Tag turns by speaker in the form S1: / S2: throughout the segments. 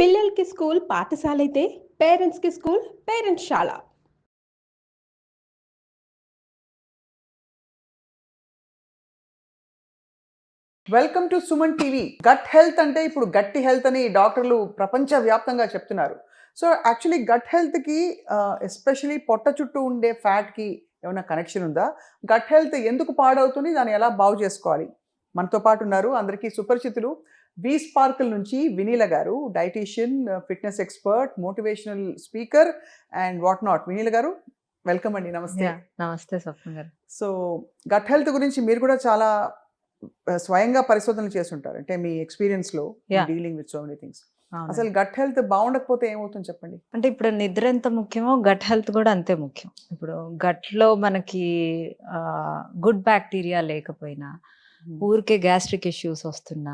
S1: పిల్లలకి స్కూల్ పాఠశాల అయితే పేరెంట్స్కి స్కూల్ పేరెంట్స్శాల.
S2: Welcome to Suman TV. Gut health అంటే ఇప్పుడు గట్టి హెల్త్ అని డాక్టర్లు ప్రపంచవ్యాప్తంగా చెప్తున్నారు. సో యాక్చువల్లీ గట్ హెల్త్కి ఎస్పెషలీ పొట్ట చుట్టూ ఉండే ఫ్యాట్కి ఏమైనా కనెక్షన్ ఉందా? గట్ హెల్త్ ఎందుకు పాడవుతుంది, దాన్ని ఎలా బాగు చేసుకోవాలి? మనతో పాటు ఉన్నారు అందరికీ సుపరిచితులు వి స్పార్కిల్ నుంచి Vineela garu, dietitian, fitness expert, motivational speaker and what not. Vineela garu welcome అండి. నమస్తే.
S3: నమస్తే స్వప్న గారు.
S2: సో గట్ హెల్త్ గురించి మీరు కూడా చాలా స్వయంగా పరిశోధనలు చేస్తుంటారు, అంటే మీ ఎక్స్పీరియన్స్లో dealing with so many things. అసలు గట్ హెల్త్ బాగుండకపోతే ఏమవుతుంది చెప్పండి?
S3: అంటే ఇప్పుడు నిద్ర ఎంత ముఖ్యమో గట్ హెల్త్ కూడా అంతే ముఖ్యం. ఇప్పుడు గట్లో మనకి గుడ్ బ్యాక్టీరియా లేకపోయినా, ఊరికే గ్యాస్ట్రిక్ ఇష్యూస్ వస్తున్నా,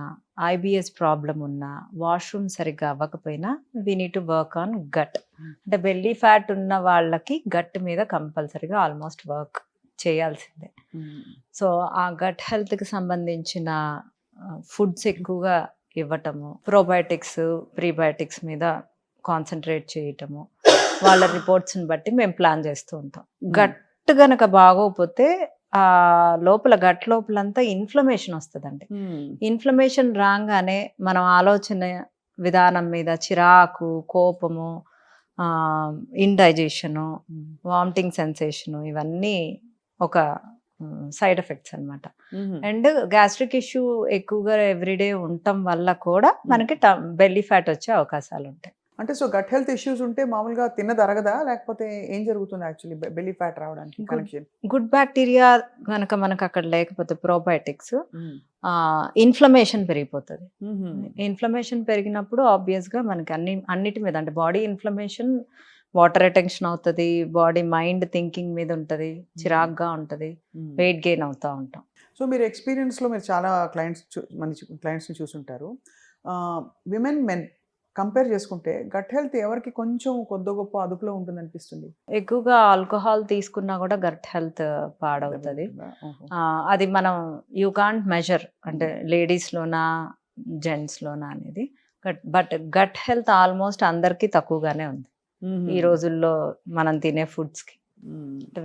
S3: ఐబిఎస్ ప్రాబ్లం ఉన్నా, వాష్రూమ్ సరిగ్గా అవ్వకపోయినా we need to work on gut. అంటే బెల్లీ ఫ్యాట్ ఉన్న వాళ్ళకి గట్ మీద కంపల్సరీగా ఆల్మోస్ట్ వర్క్ చేయాల్సిందే. సో ఆ గట్ హెల్త్కి సంబంధించిన ఫుడ్స్ ఎక్కువగా ఇవ్వటము, ప్రోబయోటిక్స్ ప్రీబయోటిక్స్ మీద కాన్సన్ట్రేట్ చేయటము, వాళ్ళ రిపోర్ట్స్ని బట్టి మేము ప్లాన్ చేస్తూ ఉంటాం. గట్ గనక బాగోకపోతే ఆ లోపల గట్ లోపలంతా ఇన్ఫ్లమేషన్ వస్తుందండి. ఇన్ఫ్లమేషన్ రాగానే మనం ఆలోచన విధానం మీద చిరాకు, కోపము, ఇండైజెషను, వామిటింగ్ సెన్సేషను, ఇవన్నీ ఒక సైడ్ ఎఫెక్ట్స్ అనమాట. అండ్ గ్యాస్ట్రిక్ ఇష్యూ ఎక్కువగా ఎవ్రీడే ఉండటం వల్ల కూడా మనకి బెల్లీ ఫ్యాట్ వచ్చే అవకాశాలు ఉంటాయి.
S2: అంటే సో గట్ హెల్త్ ఇష్యూస్ ఉంటే మామూలుగా తిన్నది అరగదా, లేకపోతే ఏం జరుగుతుంది యాక్చువల్లీ బెల్లీ ఫ్యాట్ రావడానికి కనెక్షన్?
S3: గుడ్ బ్యాక్టీరియా కనుక మనకు అక్కడ లేకపోతే ప్రోబయోటిక్స్, ఇన్ఫ్లమేషన్ పెరిగిపోతుంది. ఇన్ఫ్లమేషన్ పెరిగినప్పుడు ఆబ్వియస్గా మనకి అన్నిటి మీద, అంటే బాడీ ఇన్ఫ్లమేషన్, వాటర్ రిటెన్షన్ అవుతుంది, బాడీ మైండ్ థింకింగ్ మీద ఉంటుంది, చిరాగ్గా ఉంటుంది, వెయిట్ గెయిన్ అవుతూ ఉంటాం.
S2: సో మీరు ఎక్స్పీరియన్స్లో మీరు చాలా క్లయింట్స్ని చూసుంటారు. విమెన్, మెన్ కంపేర్ చేసుకుంటే గట్ హెల్త్ ఎవరికి కొంచెం కొద్ది గొప్ప అదుపులో ఉంటుంది అనిపిస్తుంది?
S3: ఎక్కువగా ఆల్కహాల్ తీసుకున్నా కూడా గట్ హెల్త్ పాడవుతుంది. అది మనం యూ కాంట్ మెజర్, అంటే లేడీస్లోనా జెంట్స్లోనా అనేది. బట్ గట్ హెల్త్ ఆల్మోస్ట్ అందరికీ తక్కువగానే ఉంది ఈ రోజుల్లో మనం తినే ఫుడ్స్కి.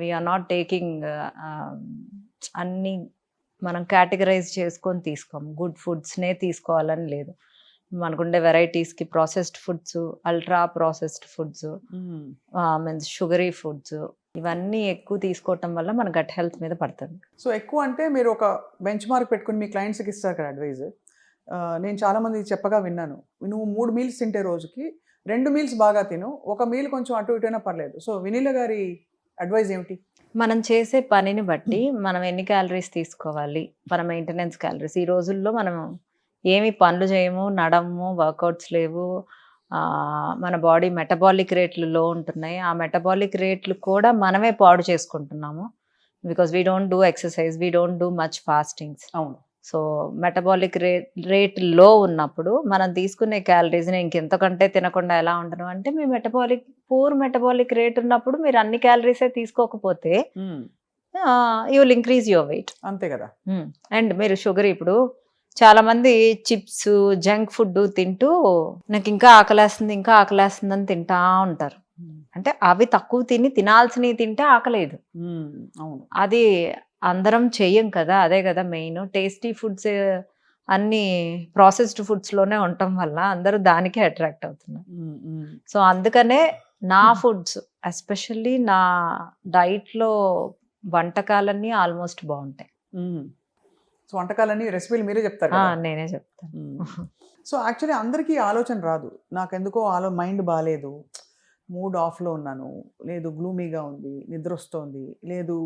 S3: వీఆర్ నాట్ టేకింగ్ అన్ని మనం కేటగరైజ్ చేసుకొని తీసుకోము. గుడ్ ఫుడ్స్నే తీసుకోవాలని లేదు. మనకుండే వెరైటీస్కి processed foods, ultra processed foods, means sugary foods, ఇవన్నీ ఎక్కువ తీసుకోవటం వల్ల మన గట్ హెల్త్ మీద పడుతుంది.
S2: సో ఎక్కువ అంటే మీరు ఒక బెంచ్ మార్క్ పెట్టుకుని మీ క్లయింట్స్కి ఇస్తారు కదా అడ్వైజ్. నేను చాలామంది చెప్పగా విన్నాను, నువ్వు 3 మీల్స్ తింటే రోజుకి 2 మీల్స్ బాగా తిను, ఒక మీల్ కొంచెం అటు ఇటైనా పర్లేదు. సో వినీల గారి అడ్వైజ్ ఏమిటి?
S3: మనం చేసే పనిని బట్టి మనం ఎన్ని క్యాలరీస్ తీసుకోవాలి, మన మెయింటెనెన్స్ క్యాలరీస్. ఈ రోజుల్లో మనం ఏమి పనులు చేయము, నడము, వర్కౌట్స్ లేవు, మన బాడీ మెటబాలిక్ రేట్లు లో ఉంటున్నాయి. ఆ మెటబాలిక్ రేట్లు కూడా మనమే పాడు చేసుకుంటున్నాము. Because we don't do exercise, we don't do much fastings.
S2: అవును.
S3: సో మెటబాలిక్ రేట్ లో ఉన్నప్పుడు మనం తీసుకునే క్యాలరీస్ని ఇంకెంతకంటే తినకుండా ఎలా ఉండను అంటే, మీ పూర్ మెటబాలిక్ రేట్ ఉన్నప్పుడు మీరు అన్ని క్యాలరీసే తీసుకోకపోతే you will increase your weight.
S2: అంతే కదా.
S3: అండ్ మీరు షుగర్, ఇప్పుడు చాలా మంది చిప్స్, జంక్ ఫుడ్ తింటూ నాకు ఇంకా ఆకలేస్తుంది అని తింటా ఉంటారు. అంటే అవి తక్కువ తినాల్సినవి తింటే ఆకలేదు. అది అందరం చెయ్యం కదా, అదే కదా మెయిన్. టేస్టీ ఫుడ్స్ అన్ని ప్రాసెస్డ్ ఫుడ్స్లోనే ఉండటం వల్ల అందరూ దానికే అట్రాక్ట్ అవుతున్నారు. సో అందుకనే నా ఫుడ్స్, ఎస్పెషల్లీ నా డైట్లో వంటకాలన్నీ ఆల్మోస్ట్ బాగుంటాయి.
S2: సో వంటకాలన్నీ రెసిపీలు మీరే చెప్తారు?
S3: నేనే చెప్తాను.
S2: సో యాక్చువల్లీ అందరికీ ఆలోచన రాదు. నాకెందుకో మైండ్ బాగాలేదు, మూడ్ ఆఫ్లో ఉన్నాను, లేదు గ్లూమీగా ఉంది, నిద్ర వస్తుంది, లేదు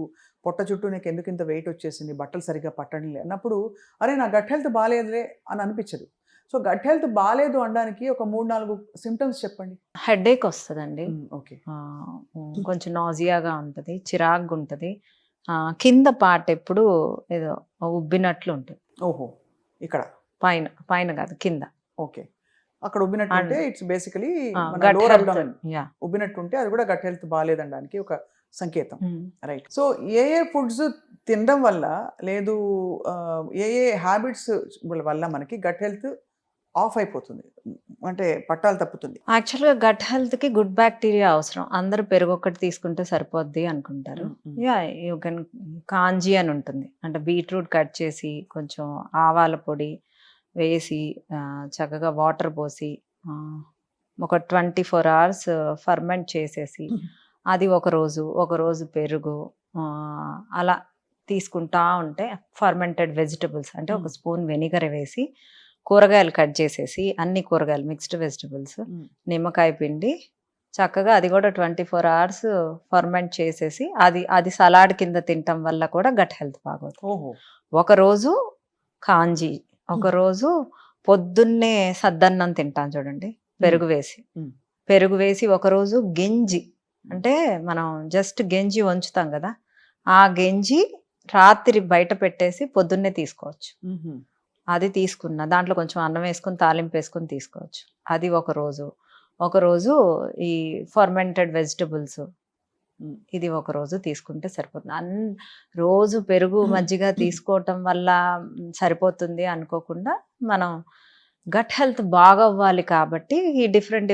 S2: పొట్ట చుట్టూ నాకు ఎందుకు ఇంత వెయిట్ వచ్చేసింది, బట్టలు సరిగ్గా పట్టడం లేదు అన్నప్పుడు, అరే నా గట్ హెల్త్ బాగాలేదులే అని అనిపించదు. సో గట్ హెల్త్ బాగాలేదు అనడానికి ఒక 3-4 సిమ్టమ్స్ చెప్పండి.
S3: హెడేక్ వస్తుందండి.
S2: ఓకే.
S3: కొంచెం నాజియాగా ఉంటుంది, చిరాగ్గా ఉంటుంది, కింద పార్ట్ ఎప్పుడు ఏదో ఉబ్బినట్లు ఉంటుంది.
S2: ఓహో, ఇక్కడ
S3: పైన కాదు, కింద.
S2: ఓకే, అక్కడ ఉబ్బినట్టుంటే ఇట్స్ బేసికలీ ఉబ్బినట్టుంటే అది కూడా గట్ హెల్త్ బాగాలేదనడానికి ఒక సంకేతం. రైట్. సో ఏ ఫుడ్స్ తినడం వల్ల, లేదు ఏ హ్యాబిట్స్ వల్ల మనకి గట్ హెల్త్ ఆఫ్ అయిపోతుంది? అంటే పట్టాలు తప్పుతుంది.
S3: యాక్చువల్గా గట్ హెల్త్కి గుడ్ బ్యాక్టీరియా అవసరం. అందరూ పెరుగు ఒక్కటి తీసుకుంటే సరిపోద్ది అనుకుంటారు. యా యూ కెన్ కాంజీ అని ఉంటుంది. అంటే బీట్రూట్ కట్ చేసి కొంచెం ఆవాల పొడి వేసి చక్కగా వాటర్ పోసి ఒక 24 hours ఫర్మెంట్ చేసేసి అది ఒకరోజు పెరుగు అలా తీసుకుంటా ఉంటే ఫర్మెంటెడ్ వెజిటబుల్స్ అంటే ఒక స్పూన్ వెనిగర్ వేసి కూరగాయలు కట్ చేసేసి అన్ని కూరగాయలు మిక్స్డ్ వెజిటబుల్స్ నిమ్మకాయ పిండి చక్కగా అది కూడా 24 hours ఫర్మెంట్ చేసేసి అది సలాడ్ కింద తినటం వల్ల కూడా గట్ హెల్త్ బాగోదు. ఒకరోజు కాంజీ, ఒకరోజు పొద్దున్నే సద్దన్నం తింటాం చూడండి పెరుగు వేసి ఒకరోజు గెంజి అంటే మనం జస్ట్ గెంజి వంచుతాం కదా, ఆ గెంజి రాత్రి బయట పెట్టేసి పొద్దున్నే తీసుకోవచ్చు. అది తీసుకున్న దాంట్లో కొంచెం అన్నం వేసుకుని తాలింపు వేసుకుని తీసుకోవచ్చు. అది ఒకరోజు ఈ ఫర్మెంటెడ్ వెజిటబుల్స్ ఇది ఒకరోజు తీసుకుంటే సరిపోతుంది. రోజు పెరుగు మజ్జిగ తీసుకోవటం వల్ల సరిపోతుంది అనుకోకుండా మనం గట్ హెల్త్ బాగా అవ్వాలి కాబట్టి ఈ డిఫరెంట్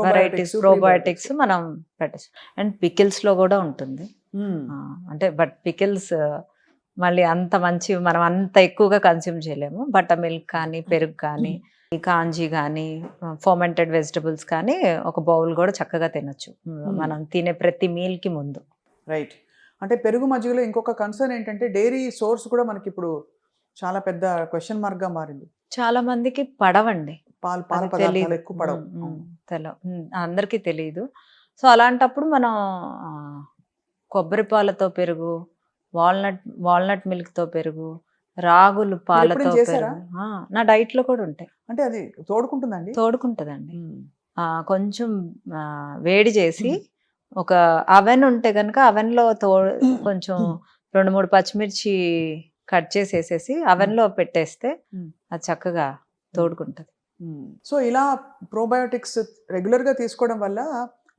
S3: వెరైటీస్ ప్రోబయోటిక్స్ మనం పెట్టచ్చు. అండ్ పికిల్స్లో కూడా ఉంటుంది. అంటే బట్ పికిల్స్ మళ్ళీ అంత మంచి మనం అంత ఎక్కువగా కన్స్యూమ్ చేయలేము. బటర్ మిల్క్ కానీ పెరుగు కానీ కాంజీ కానీ ఫర్మెంటెడ్ వెజిటబుల్స్ కానీ ఒక బౌల్ కూడా చక్కగా తినొచ్చు మనం తినే ప్రతి మీల్కి ముందు.
S2: రైట్. అంటే పెరుగు మజ్జిగలో ఇంకొక కన్సర్న్ ఏంటంటే డైరీ సోర్స్ కూడా మనకి ఇప్పుడు చాలా పెద్ద క్వశ్చన్ మార్క్ గా మారింది.
S3: చాలా మందికి పడవండి,
S2: పాల పదార్థాలు ఎక్కువ పడవు,
S3: అందరికీ తెలియదు. సో అలాంటప్పుడు మనం కొబ్బరి పాలతో పెరుగు, వాల్నట్ మిల్క్ తో పెరుగు, రాగులు పాలతో పెరుగు నా డైట్ లో కూడా ఉంటాయి.
S2: అంటే అది
S3: తోడుకుంటుందండి. కొంచెం వేడి చేసి ఒక అవెన్ ఉంటే కనుక అవెన్ లో కొంచెం 2-3 పచ్చిమిర్చి కట్ చేసేసేసి అవెన్ లో పెట్టేస్తే అది చక్కగా తోడుకుంటది.
S2: సో ఇలా ప్రోబయోటిక్స్ రెగ్యులర్ గా తీసుకోవడం వల్ల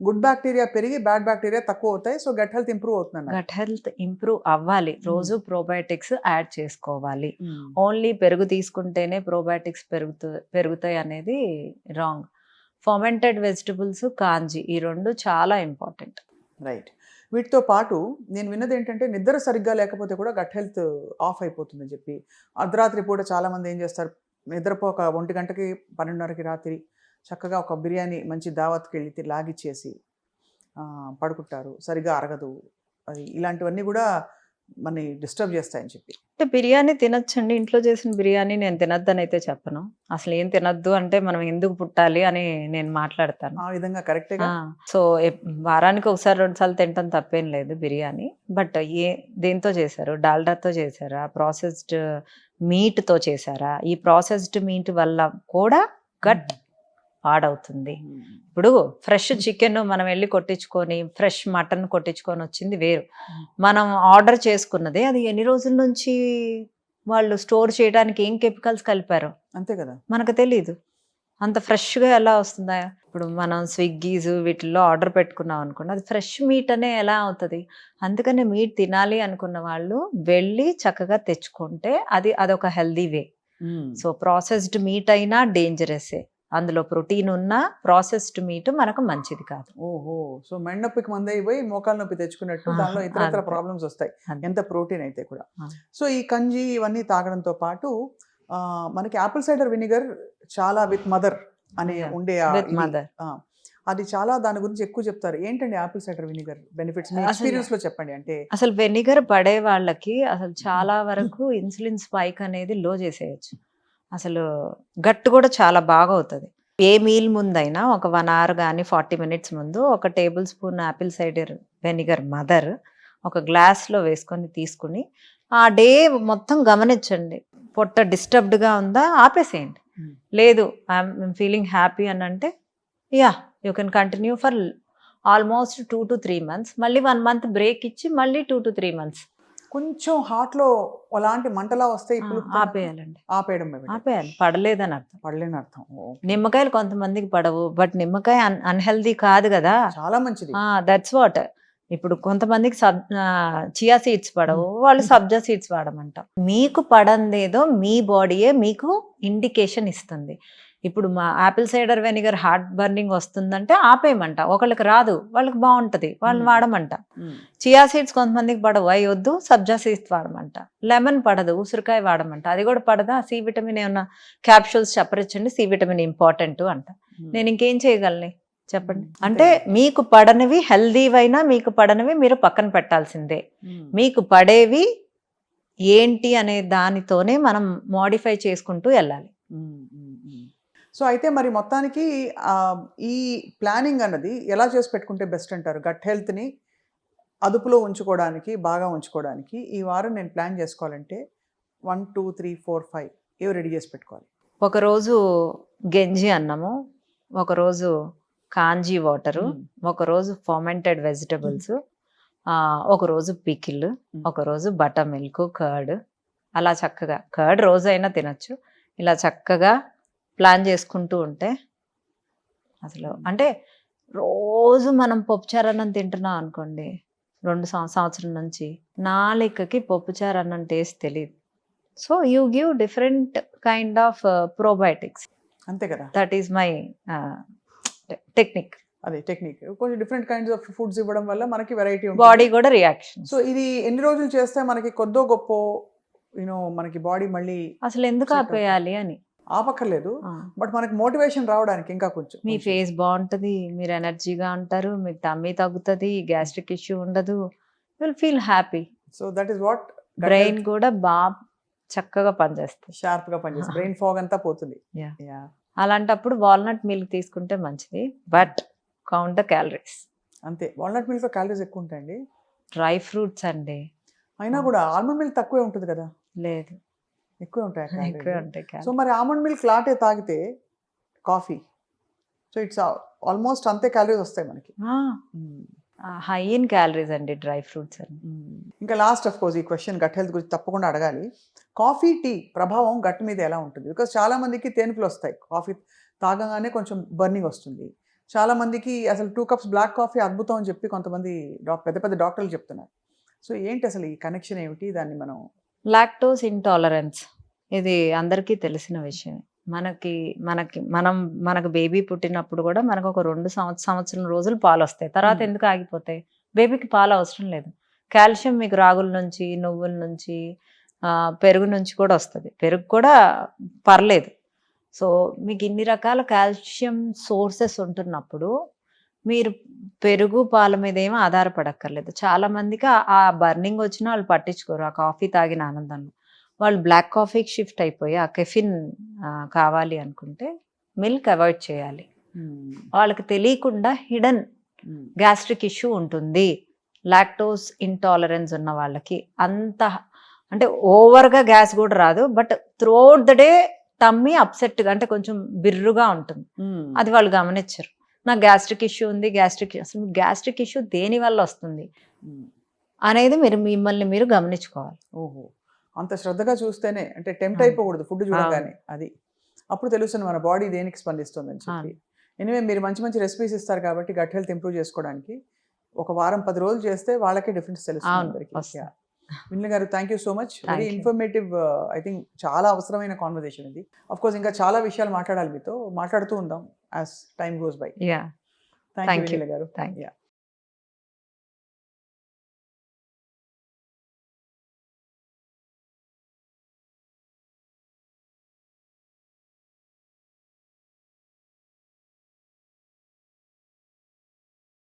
S2: గుడ్ బ్యాక్టీరియా పెరిగి బ్యాడ్ బ్యాక్టీరియా తక్కువ అవుతాయి. సో గట్ హెల్త్ ఇంప్రూవ్ అవుతుంది.
S3: గట్ హెల్త్ ఇంప్రూవ్ అవ్వాలి, రోజు ప్రోబయోటిక్స్ యాడ్ చేసుకోవాలి. ఓన్లీ పెరుగు తీసుకుంటేనే ప్రోబయోటిక్స్ పెరుగుతాయి అనేది రాంగ్. ఫర్మెంటెడ్ వెజిటబుల్స్, కాంజీ ఈ రెండు చాలా ఇంపార్టెంట్.
S2: రైట్. వీటితో పాటు నేను విన్నది ఏంటంటే నిద్ర సరిగ్గా లేకపోతే కూడా గట్ హెల్త్ ఆఫ్ అయిపోతుందని చెప్పి అర్ధరాత్రి పూట చాలా మంది ఏం చేస్తారు, నిద్రపోక 1 గంటకి 12:30కి రాత్రి చక్కగా ఒక బిర్యానీ మంచి దావత్కి వెళ్ళి లాగిచ్చేసి పడుకుంటారు, సరిగ్గా అరగదు. అది ఇలాంటివన్నీ కూడా మనని డిస్టర్బ్ చేస్తాయని చెప్పి.
S3: అంటే బిర్యానీ తినొచ్చండి, ఇంట్లో చేసిన బిర్యానీ నేను తినొద్దని అయితే చెప్పను. అసలు ఏం తినొద్దు అంటే మనం ఎందుకు పుట్టాలి అని నేను మాట్లాడతాను.
S2: ఆ విధంగా కరెక్ట్గా.
S3: సో వారానికి 1-2 సార్లు తినటం తప్పేం లేదు బిర్యానీ. బట్ దేంతో చేశారు, డాల్డాతో చేశారా, ప్రాసెస్డ్ మీట్తో చేశారా? ఈ ప్రాసెస్డ్ మీట్ వల్ల కూడా గట్ పాడవుతుంది. ఇప్పుడు ఫ్రెష్ చికెన్ మనం వెళ్ళి కొట్టించుకొని ఫ్రెష్ మటన్ కొట్టించుకొని వచ్చింది వేరు, మనం ఆర్డర్ చేసుకున్నది అది ఎన్ని రోజుల నుంచి వాళ్ళు స్టోర్ చేయడానికి ఏం కెమికల్స్ కలిపారో
S2: అంతే కదా
S3: మనకు తెలీదు. అంత ఫ్రెష్గా ఎలా వస్తుందా? ఇప్పుడు మనం స్విగ్గీస్ వీటిల్లో ఆర్డర్ పెట్టుకున్నాం అనుకోండి, అది ఫ్రెష్ మీట్ అనే ఎలా అవుతుంది? అందుకనే మీట్ తినాలి అనుకున్న వాళ్ళు వెళ్ళి చక్కగా తెచ్చుకుంటే అదొక healthy way. So processed meet అయినా డేంజరసే, అందులో ప్రోటీన్ ఉన్న ప్రాసెస్డ్ మీట్ మనకు మంచిది కాదు.
S2: ఓహో. సో మెండనొప్పికి మంది అయిపోయి మోకాలు నొప్పి తెచ్చుకున్నట్టు దానిలో ఇతర ప్రాబ్లమ్స్ వస్తాయి ఎంత ప్రోటీన్ అయితే కూడా. సో ఈ కంజీ ఇవన్నీ తాగడంతో పాటు మనకి యాపిల్ సైడర్ వినిగర్ చాలా విత్ మదర్ అనే ఉండే అది చాలా దాని గురించి ఎక్కువ చెప్తారు. ఏంటండి యాపిల్ సైడర్ వినిగర్ బెనిఫిట్స్ మీ ఎక్స్పీరియన్స్ లో చెప్పండి. అంటే
S3: అసలు వెనిగర్ పడే వాళ్ళకి అసలు చాలా వరకు ఇన్సులిన్ స్పైక్ అనేది లో చేసేయచ్చు. అసలు గట్టు కూడా చాలా బాగా అవుతుంది. ఏ మీల్ ముందైనా ఒక 1 hour కానీ 40 minutes ముందు 1 tablespoon Apple cider vinegar mother ఒక గ్లాస్లో వేసుకొని తీసుకుని ఆ డే మొత్తం గమనించండి. పొట్ట డిస్టర్బ్డ్గా ఉందా ఆపేసేయండి, లేదు ఐఎమ్ ఫీలింగ్ హ్యాపీ అని అంటే you can continue for almost 2 to 3 months. మళ్ళీ 1 month బ్రేక్ ఇచ్చి మళ్ళీ 2 to 3 months.
S2: కొంచెం హార్ట్ లో అలాంటి మంటలా వస్తే
S3: ఆపేయాలండి.
S2: ఆపేయాలి.
S3: పడలేదని
S2: అర్థం.
S3: నిమ్మకాయలు కొంతమందికి పడవు, బట్ నిమ్మకాయ అన్హెల్దీ కాదు కదా,
S2: చాలా మంచిది.
S3: That's what. ఇప్పుడు కొంతమందికి చియా సీడ్స్ పడవు, వాళ్ళు సబ్జా సీడ్స్ వాడమంటాం. మీకు పడందేదో మీ బాడీయే మీకు ఇండికేషన్ ఇస్తుంది. ఇప్పుడు మా Apple cider vinegar heart burning వస్తుందంటే ఆపేయమంట. ఒకళ్ళకి రాదు, వాళ్ళకి బాగుంటది, వాళ్ళని వాడమంట. చియా సీడ్స్ కొంతమందికి పడవు, అవి వద్దు, సబ్జా సీడ్స్ వాడమంట. లెమన్ పడదు, ఉసిరికాయ వాడమంట. అది కూడా పడదా, సి విటమిన్ ఏమన్నా క్యాప్సూల్స్ చెప్పరించండి, సి విటమిన్ ఇంపార్టెంట్ అంట. నేను ఇంకేం చేయగలను చెప్పండి? అంటే మీకు పడనివి హెల్దీవైనా మీకు పడనివి మీరు పక్కన పెట్టాల్సిందే. మీకు పడేవి ఏంటి అనే దానితోనే మనం మోడిఫై చేసుకుంటూ వెళ్ళాలి.
S2: సో అయితే మరి మొత్తానికి ఈ ప్లానింగ్ అన్నది ఎలా చేసి పెట్టుకుంటే బెస్ట్ అంటారు? గట్ హెల్త్ని అదుపులో ఉంచుకోవడానికి, బాగా ఉంచుకోవడానికి ఈ వారం నేను ప్లాన్ చేసుకోవాలంటే 1 2 3 4 5 ఏవి రెడీ చేసి పెట్టుకోవాలి?
S3: ఒకరోజు గంజి అన్నము, ఒకరోజు కాంజీ వాటరు, ఒకరోజు ఫర్మెంటెడ్ వెజిటబుల్స్, ఒకరోజు పికిల్, ఒకరోజు బటర్ మిల్క్, కర్డ్. అలా చక్కగా కర్డ్ రోజైనా తినచ్చు. ఇలా చక్కగా ప్లాన్ చేసుకుంటూ ఉంటే అసలు అంటే రోజు మనం పప్పుచారు అన్నం తింటున్నాం అనుకోండి, 2 సంవత్సరం నుంచి నా లెక్కకి పప్పుచారు అన్నం టేస్ట్ తెలియదు. So you give different kind of probiotics.
S2: అంతే కదా,
S3: దట్ ఈస్ మై టెక్నిక్.
S2: అదే టెక్నిక్. కొంచెం డిఫరెంట్ కైండ్స్ ఆఫ్ ఫుడ్స్ ఇవ్వడం వల్ల మనకి వెరైటీ ఉంటుంది,
S3: బాడీ కూడా రియాక్షన్.
S2: సో ఇది ఎన్ని రోజులు చేస్తే మనకి కొద్దో గొప్ప మనకి బాడీ మళ్ళీ
S3: అసలు ఎందుకు ఆపేయాలి అని
S2: ఆపక్కర్లేదు, బట్ మనకి మోటివేషన్ రావడానికి ఇంకా కొంచెం
S3: మీ ఫేస్ బాగుంటది, మీరు ఎనర్జీగా ఉంటారు, మీకు టమ్మీ తగ్గుతుంది, గ్యాస్ట్రిక్ ఇష్యూ ఉండదు, will feel happy.
S2: So that is what
S3: brain కూడా బాగా చక్కగా పనిచేస్తుంది,
S2: షార్ప్ గా పనిచేస్తుంది, బ్రెయిన్ ఫాగ్ అంతా పోతుంది.
S3: అలాంటప్పుడు వాల్నట్ మిల్క్ తీసుకుంటే మంచిది, బట్ కౌంట్ ద క్యాలరీస్.
S2: అంతే, వాల్నట్ మిల్క్ లో క్యాలరీస్ ఎక్కువ ఉంటాయండి.
S3: డ్రై ఫ్రూట్స్ అండి,
S2: అయినా కూడా ఆల్మండ్ మిల్క్ తక్కువే ఉంటుంది కదా?
S3: లేదు,
S2: ఎక్కువ ఉంటాయి.
S3: ఎక్కువే ఉంటాయి.
S2: సో మరి ఆల్మండ్ మిల్క్ లాటే తాగితే కాఫీ, సో ఇట్స్ ఆల్మోస్ట్ అంతే క్యాలరీస్ వస్తాయి మనకి.
S3: హై ఇన్ క్యాలరీస్ అండి డ్రై ఫ్రూట్స్ అని.
S2: ఇంకా లాస్ట్ ఆఫ్ కోర్స్ ఈ క్వశ్చన్ గట్ హెల్త్ గురించి తప్పకుండా అడగాలి. కాఫీ, టీ ప్రభావం గట్ మీద ఎలా ఉంటుంది? బికాస్ చాలా మందికి తేనుపులు వస్తాయి, కాఫీ తాగగానే కొంచెం బర్నింగ్ వస్తుంది. చాలా మందికి అసలు 2 cups బ్లాక్ కాఫీ అద్భుతం అని చెప్పి కొంతమంది పెద్ద పెద్ద డాక్టర్లు చెప్తున్నారు. సో ఏంటి అసలు ఈ కనెక్షన్ ఏమిటి? దాన్ని మనం
S3: లాక్టోస్ ఇంటాలరెన్స్, ఇది అందరికీ తెలిసిన విషయమే. మనకు బేబీ పుట్టినప్పుడు కూడా మనకు ఒక 2 సంవత్సరం రోజులు పాలు వస్తాయి, తర్వాత ఎందుకు ఆగిపోతాయి? బేబీకి పాలు అవసరం లేదు. కాల్షియం మీకు రాగుల నుంచి, నువ్వుల నుంచి, పెరుగు నుంచి కూడా వస్తుంది. పెరుగు కూడా పర్లేదు. సో మీకు ఇన్ని రకాల కాల్షియం సోర్సెస్ ఉంటున్నప్పుడు మీరు పెరుగు, పాల మీద ఏమీ ఆధారపడక్కర్లేదు. చాలా మందికి ఆ బర్నింగ్ వచ్చినా వాళ్ళు పట్టించుకోరు, ఆ కాఫీ తాగిన ఆనందంలో. వాళ్ళు బ్లాక్ కాఫీకి షిఫ్ట్ అయిపోయి ఆ కెఫిన్ కావాలి అనుకుంటే మిల్క్ అవాయిడ్ చేయాలి. వాళ్ళకి తెలియకుండా హిడెన్ గ్యాస్ట్రిక్ ఇష్యూ ఉంటుంది. లాక్టోస్ ఇంటాలరెన్స్ ఉన్న వాళ్ళకి అంత అంటే ఓవర్గా గ్యాస్ కూడా రాదు, but throughout the day tummy అప్సెట్గా అంటే కొంచెం బిర్రుగా ఉంటుంది. అది వాళ్ళు గమనించరు. నాకు గ్యాస్ట్రిక్ ఇష్యూ ఉంది, అసలు గ్యాస్ట్రిక్ ఇష్యూ దేని వల్ల వస్తుంది అనేది మిమ్మల్ని మీరు గమనించుకోవాలి.
S2: ఓహో, అంత శ్రద్ధగా చూస్తేనే, అంటే టెంప్ట్ అయిపోకూడదు ఫుడ్ చూడగానే, అది అప్పుడు తెలుస్తుంది మన బాడీ దేనికి స్పందిస్తుంది అని చెప్పి. ఎనివే మీరు మంచి మంచి రెసిపీస్ ఇస్తారు కాబట్టి గట్ హెల్త్ ఇంప్రూవ్ చేసుకోవడానికి ఒక వారం 10 రోజులు చేస్తే వాళ్ళకే డిఫరెన్స్ తెలుస్తుంది. విన్ల గారు, thank you so much. Very informative, I think చాలా అవసరమైన కాన్వర్జేషన్ ఇది. అఫ్ కోర్స్ ఇంకా చాలా విషయాలు మాట్లాడాలి, మీతో మాట్లాడుతూ ఉందాం as time goes by.
S3: Thank you
S2: Vineela గారు.